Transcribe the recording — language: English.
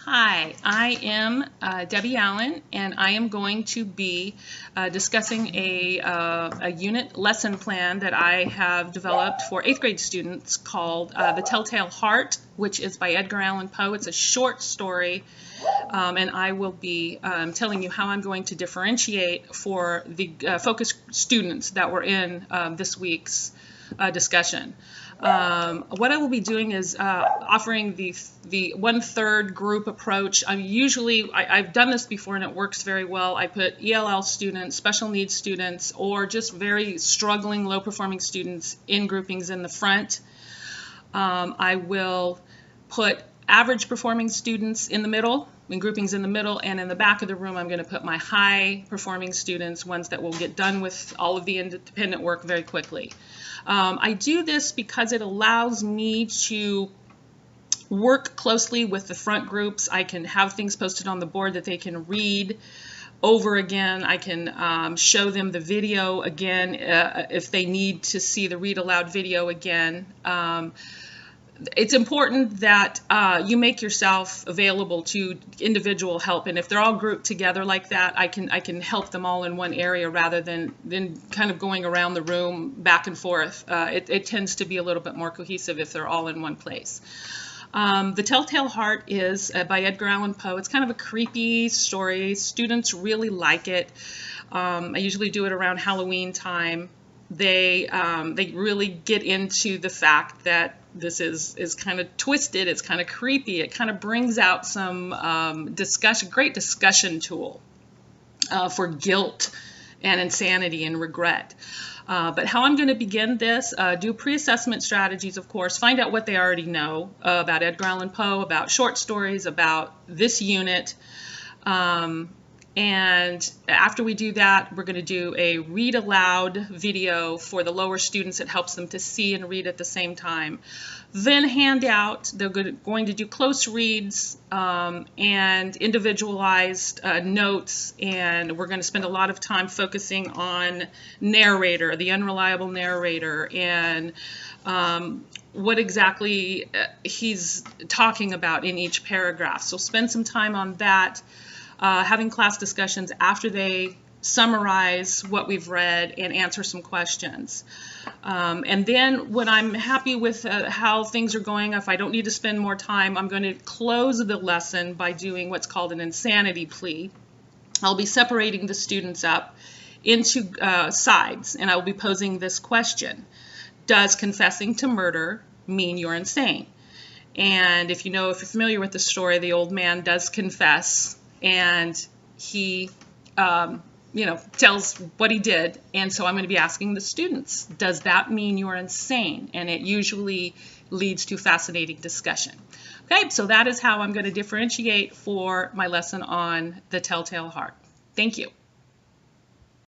Hi, I am Debbie Allen, and I am going to be discussing a unit lesson plan that I have developed for 8th grade students called The Telltale Heart, which is by Edgar Allan Poe. It's a short story, and I will be telling you how I'm going to differentiate for the focus students that were in this week's discussion. What I will be doing is offering the 1/3 group approach. I've done this before and it works very well. I put ELL students, special needs students, or just very struggling, low-performing students in groupings in the front. I will put average performing students in the middle, in groupings in the middle, and in the back of the room I'm going to put my high performing students, ones that will get done with all of the independent work very quickly. I do this because it allows me to work closely with the front groups. I can have things posted on the board that they can read over again. I can show them the video again if they need to see the read aloud video again. It's important that you make yourself available to individual help, and if they're all grouped together like that, I can help them all in one area rather than kind of going around the room back and forth. It tends to be a little bit more cohesive if they're all in one place. The Telltale Heart is by Edgar Allan Poe. It's kind of a creepy story. Students really like it. I usually do it around Halloween time. They really get into the fact that this is kind of twisted, it's kind of creepy, it kind of brings out some great discussion tool for guilt and insanity and regret. But how I'm going to begin this, do pre-assessment strategies, of course, find out what they already know about Edgar Allan Poe, about short stories, about this unit. And after we do that, we're going to do a read aloud video for the lower students. It helps them to see and read at the same time. Then hand out, they're going to do close reads and individualized notes, and we're going to spend a lot of time focusing on narrator, the unreliable narrator, and what exactly he's talking about in each paragraph. So spend some time on that. Having class discussions after they summarize what we've read and answer some questions. And then when I'm happy with how things are going, if I don't need to spend more time, I'm going to close the lesson by doing what's called an insanity plea. I'll be separating the students up into sides, and I will be posing this question. Does confessing to murder mean you're insane? And if you're familiar with the story, the old man does confess, and he tells what he did. And so I'm going to be asking the students, does that mean you're insane? And it usually leads to fascinating discussion. Okay, so that is how I'm going to differentiate for my lesson on the Telltale Heart. Thank you.